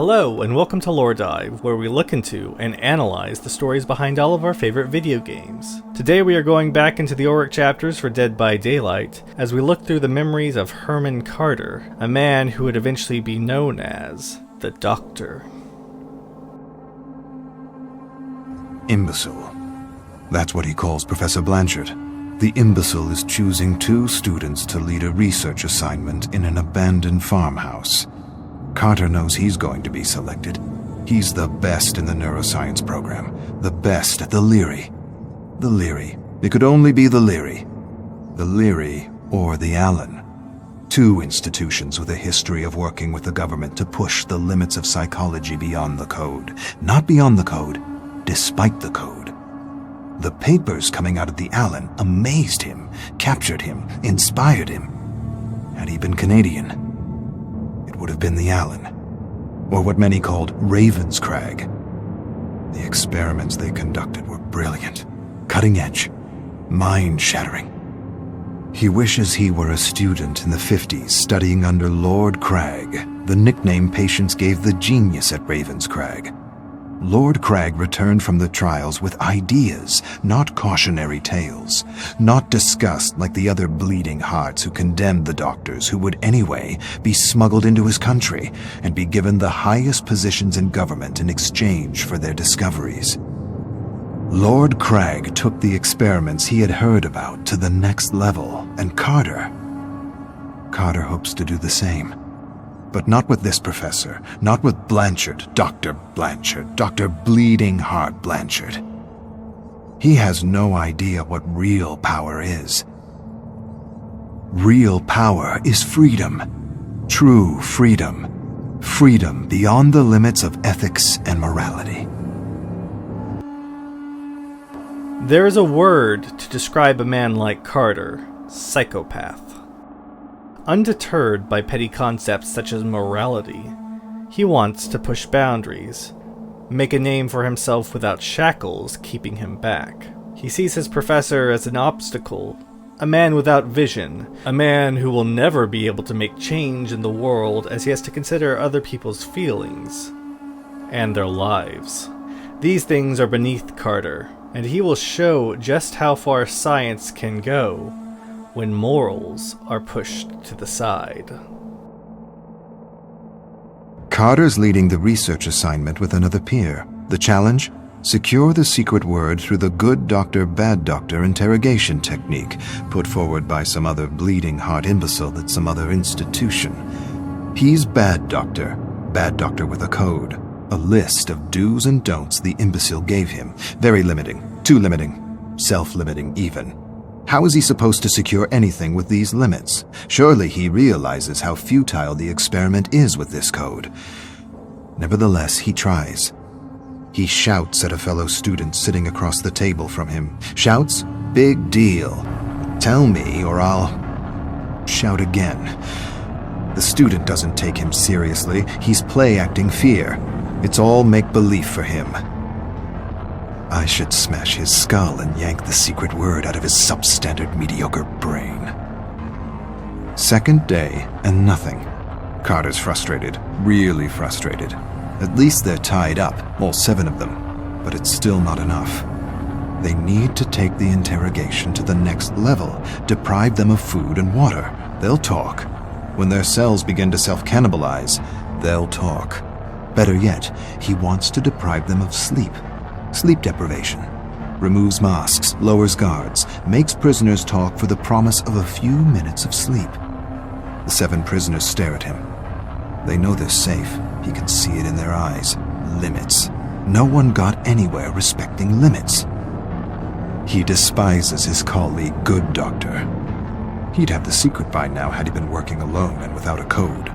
Hello, and welcome to LoreDive, where we look into and analyze the stories behind all of our favorite video games. Today we are going back into the Auric chapters for Dead by Daylight, as we look through the memories of Herman Carter, a man who would eventually be known as the Doctor. Imbecile. That's what he calls Professor Blanchard. The imbecile is choosing 2 students to lead a research assignment in an abandoned farmhouse. Carter knows he's going to be selected. He's the best in the neuroscience program, the best at the Leary. The Leary. It could only be the Leary. The Leary or the Allen. 2 institutions with a history of working with the government to push the limits of psychology beyond the code. Not beyond the code, despite the code. The papers coming out of the Allen amazed him, captured him, inspired him. Had he been Canadian, it would have been the Allen, or what many called Ravenscrag. The experiments they conducted were brilliant, cutting-edge, mind-shattering. He wishes he were a student in the 50s studying under Lord Crag, the nickname patients gave the genius at Ravenscrag. Lord Crag returned from the trials with ideas, not cautionary tales, not disgust like the other bleeding hearts who condemned the doctors who would anyway be smuggled into his country and be given the highest positions in government in exchange for their discoveries. Lord Crag took the experiments he had heard about to the next level, and Carter hopes to do the same. But not with this professor, not with Blanchard, Dr. Blanchard, Dr. Bleeding Heart Blanchard. He has no idea what real power is. Real power is freedom. True freedom. Freedom beyond the limits of ethics and morality. There is a word to describe a man like Carter: psychopath. Undeterred by petty concepts such as morality, he wants to push boundaries, make a name for himself without shackles keeping him back. He sees his professor as an obstacle, a man without vision, a man who will never be able to make change in the world as he has to consider other people's feelings and their lives. These things are beneath Carter, and he will show just how far science can go when morals are pushed to the side. Carter's leading the research assignment with another peer. The challenge? Secure the secret word through the good doctor, bad doctor interrogation technique put forward by some other bleeding heart imbecile at some other institution. He's bad doctor with a code, a list of do's and don'ts the imbecile gave him. Very limiting, too limiting, self-limiting even. How is he supposed to secure anything with these limits? Surely he realizes how futile the experiment is with this code. Nevertheless, he tries. He shouts at a fellow student sitting across the table from him. Shouts, "Big deal. Tell me or I'll..." Shout again. The student doesn't take him seriously. He's play-acting fear. It's all make-believe for him. I should smash his skull and yank the secret word out of his substandard mediocre brain. Second day, and nothing. Carter's frustrated, really frustrated. At least they're tied up, all 7 of them, but it's still not enough. They need to take the interrogation to the next level, deprive them of food and water. They'll talk. When their cells begin to self-cannibalize, they'll talk. Better yet, he wants to deprive them of sleep. Sleep deprivation. Removes masks, lowers guards, makes prisoners talk for the promise of a few minutes of sleep. The 7 prisoners stare at him. They know they're safe. He can see it in their eyes. Limits. No one got anywhere respecting limits. He despises his colleague, Good Doctor. He'd have the secret by now had he been working alone and without a code.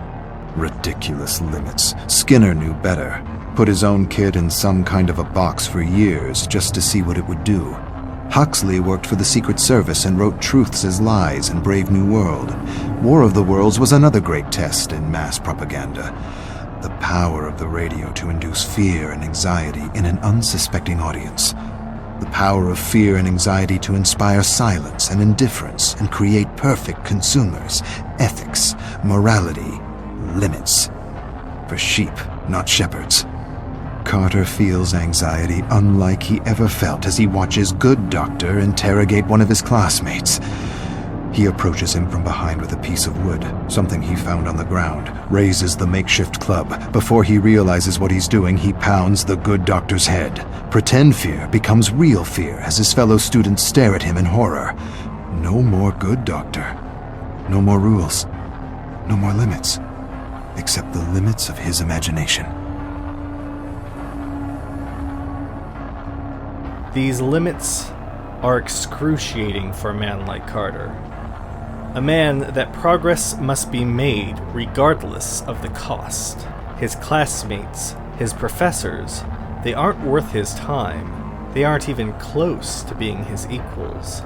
Ridiculous limits. Skinner knew better. Put his own kid in some kind of a box for years just to see what it would do. Huxley worked for the Secret Service and wrote Truths as Lies in Brave New World. War of the Worlds was another great test in mass propaganda. The power of the radio to induce fear and anxiety in an unsuspecting audience. The power of fear and anxiety to inspire silence and indifference and create perfect consumers. Ethics, morality, limits. For sheep, not shepherds. Carter feels anxiety unlike he ever felt as he watches Good Doctor interrogate one of his classmates. He approaches him from behind with a piece of wood, something he found on the ground, raises the makeshift club. Before he realizes what he's doing, he pounds the Good Doctor's head. Pretend fear becomes real fear as his fellow students stare at him in horror. No more Good Doctor. No more rules. No more limits. Except the limits of his imagination. These limits are excruciating for a man like Carter. A man that progress must be made regardless of the cost. His classmates, his professors, they aren't worth his time. They aren't even close to being his equals.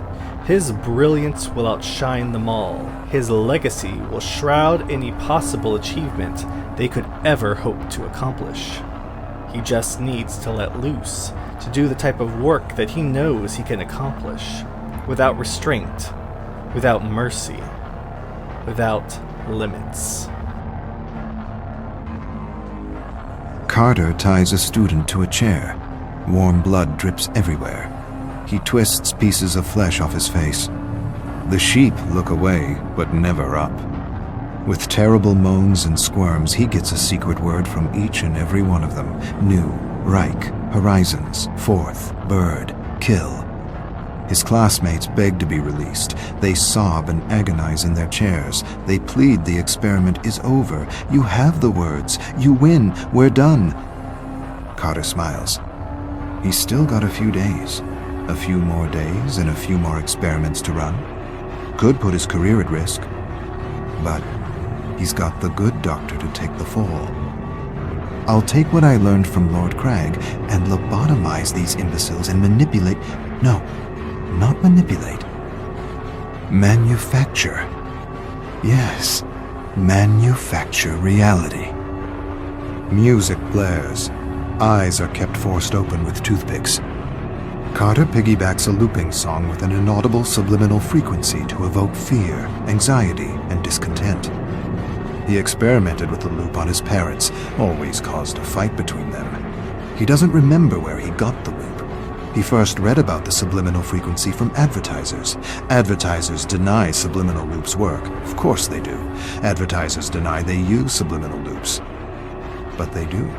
His brilliance will outshine them all. His legacy will shroud any possible achievement they could ever hope to accomplish. He just needs to let loose, to do the type of work that he knows he can accomplish, without restraint, without mercy, without limits. Carter ties a student to a chair. Warm blood drips everywhere. He twists pieces of flesh off his face. The sheep look away, but never up. With terrible moans and squirms, he gets a secret word from each and every one of them. New, Reich, Horizons, Fourth, Bird, Kill. His classmates beg to be released. They sob and agonize in their chairs. They plead the experiment is over. You have the words. You win. We're done. Carter smiles. He's still got a few days. A few more days and a few more experiments to run. Could put his career at risk. But he's got the Good Doctor to take the fall. I'll take what I learned from Lord Crag and lobotomize these imbeciles and manipulate... No, not manipulate. Manufacture. Yes, manufacture reality. Music blares. Eyes are kept forced open with toothpicks. Carter piggybacks a looping song with an inaudible subliminal frequency to evoke fear, anxiety, and discontent. He experimented with the loop on his parents, always caused a fight between them. He doesn't remember where he got the loop. He first read about the subliminal frequency from advertisers. Advertisers deny subliminal loops work. Of course they do. Advertisers deny they use subliminal loops. But they do.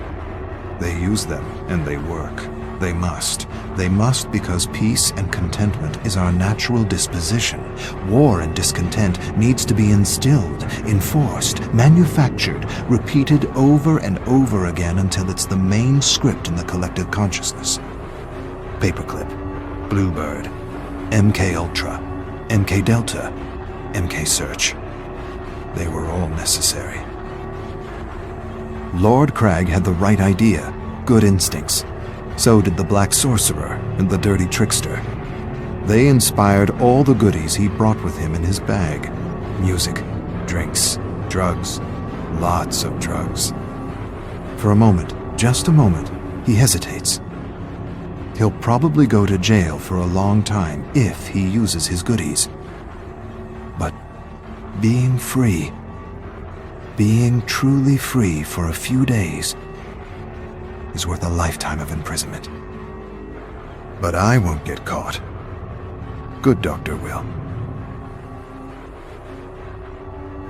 They use them, and they work. They must. They must because peace and contentment is our natural disposition. War and discontent needs to be instilled, enforced, manufactured, repeated over and over again until it's the main script in the collective consciousness. Paperclip, Bluebird, MK Ultra, MK Delta, MK Search. They were all necessary. Lord Crag had the right idea, good instincts. So did the Black Sorcerer and the Dirty Trickster. They inspired all the goodies he brought with him in his bag. Music, drinks, drugs, lots of drugs. For a moment, just a moment, he hesitates. He'll probably go to jail for a long time if he uses his goodies. But being free, being truly free for a few days, is worth a lifetime of imprisonment. But I won't get caught. Good Doctor will.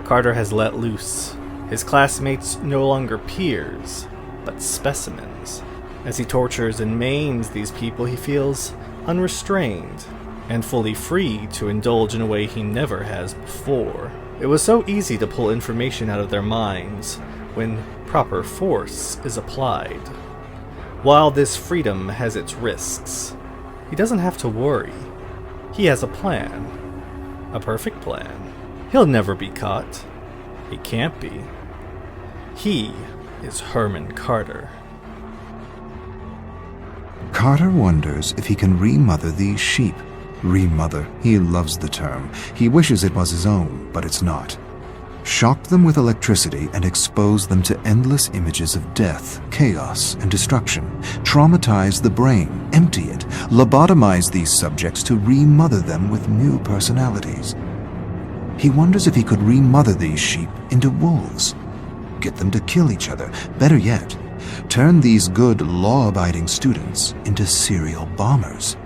Carter has let loose. His classmates no longer peers, but specimens. As he tortures and maims these people, he feels unrestrained and fully free to indulge in a way he never has before. It was so easy to pull information out of their minds when proper force is applied. While this freedom has its risks, he doesn't have to worry. He has a plan. A perfect plan. He'll never be caught. He can't be. He is Herman Carter. Carter wonders if he can remother these sheep. Remother, he loves the term. He wishes it was his own, but it's not. Shock them with electricity and expose them to endless images of death, chaos, and destruction. Traumatize the brain, empty it, lobotomize these subjects to remother them with new personalities. He wonders if he could remother these sheep into wolves. get them to kill each other. Better yet, turn these good, law-abiding students into serial bombers.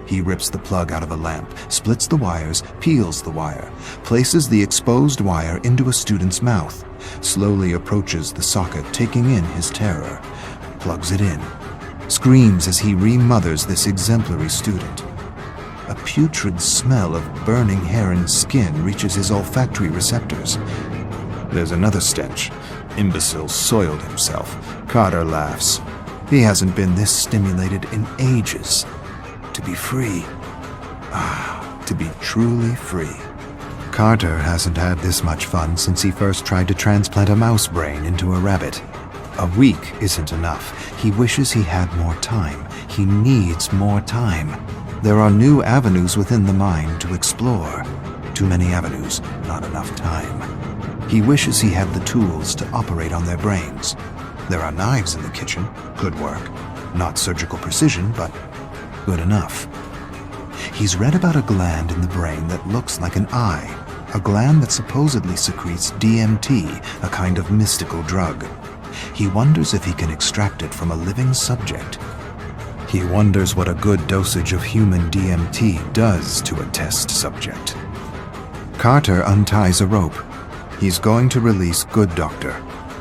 He rips the plug out of a lamp, splits the wires, peels the wire, places the exposed wire into a student's mouth, slowly approaches the socket, taking in his terror, plugs it in, screams as he remothers this exemplary student. A putrid smell of burning hair and skin reaches his olfactory receptors. There's another stench. Imbecile soiled himself. Carter laughs. He hasn't been this stimulated in ages. To be free. To be truly free. Carter hasn't had this much fun since he first tried to transplant a mouse brain into a rabbit. A week isn't enough. He wishes he had more time. He needs more time. There are new avenues within the mind to explore. Too many avenues, not enough time. He wishes he had the tools to operate on their brains. There are knives in the kitchen. Good work. Not surgical precision, but good enough. He's read about a gland in the brain that looks like an eye, a gland that supposedly secretes DMT, a kind of mystical drug. He wonders if he can extract it from a living subject. He wonders what a good dosage of human DMT does to a test subject. Carter unties a rope. He's going to release Good Doctor.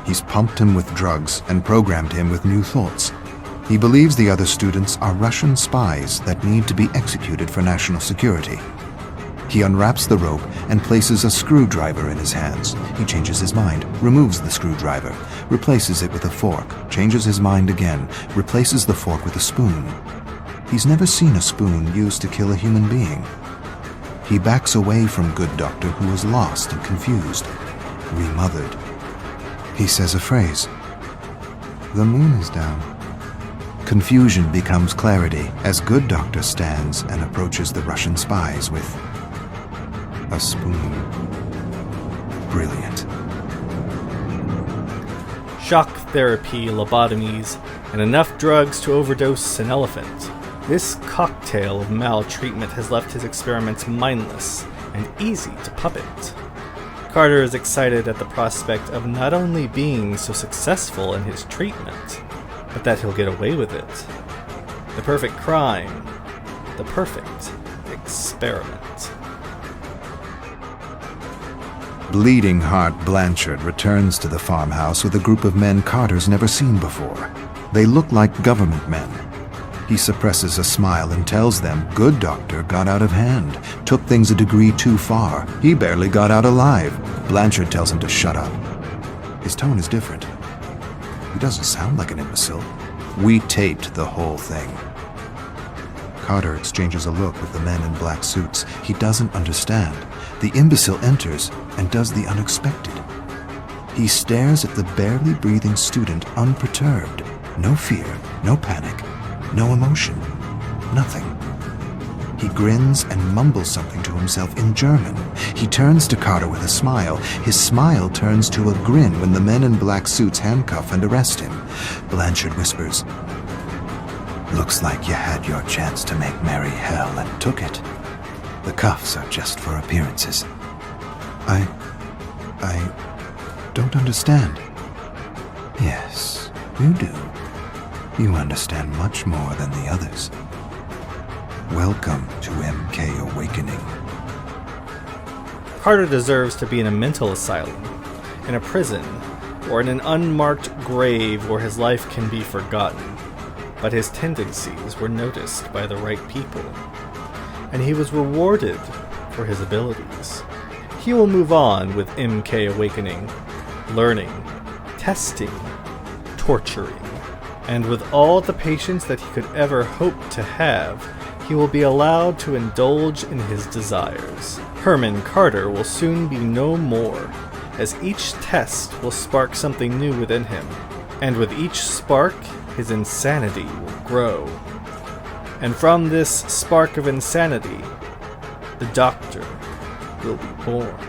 He's pumped him with drugs and programmed him with new thoughts. He believes the other students are Russian spies that need to be executed for national security. He unwraps the rope and places a screwdriver in his hands. He changes his mind, removes the screwdriver, replaces it with a fork, changes his mind again, replaces the fork with a spoon. He's never seen a spoon used to kill a human being. He backs away from Good Doctor, who is lost and confused, remothered. He says a phrase. The moon is down. Confusion becomes clarity as Good Doctor stands and approaches the Russian spies with a spoon. Brilliant. Shock therapy, lobotomies, and enough drugs to overdose an elephant. This cocktail of maltreatment has left his experiments mindless and easy to puppet. Carter is excited at the prospect of not only being so successful in his treatment, but that he'll get away with it. The perfect crime. The perfect experiment. Bleeding Heart Blanchard returns to the farmhouse with a group of men Carter's never seen before. They look like government men. He suppresses a smile and tells them Good Doctor got out of hand, took things a degree too far. He barely got out alive. Blanchard tells him to shut up. His tone is different. He doesn't sound like an imbecile. We taped the whole thing. Carter exchanges a look with the men in black suits. He doesn't understand. The imbecile enters and does the unexpected. He stares at the barely breathing student unperturbed. No fear, no panic, no emotion, nothing. He grins and mumbles something to himself in German. He turns to Carter with a smile. His smile turns to a grin when the men in black suits handcuff and arrest him. Blanchard whispers, "Looks like you had your chance to make merry hell and took it. The cuffs are just for appearances." I don't understand." "Yes, you do. You understand much more than the others. Welcome to MK Awakening." Carter deserves to be in a mental asylum, in a prison, or in an unmarked grave where his life can be forgotten. But his tendencies were noticed by the right people, and he was rewarded for his abilities. He will move on with MK Awakening, learning, testing, torturing, and with all the patience that he could ever hope to have, he will be allowed to indulge in his desires. Herman Carter will soon be no more, as each test will spark something new within him, and with each spark, his insanity will grow. And from this spark of insanity, the Doctor will be born.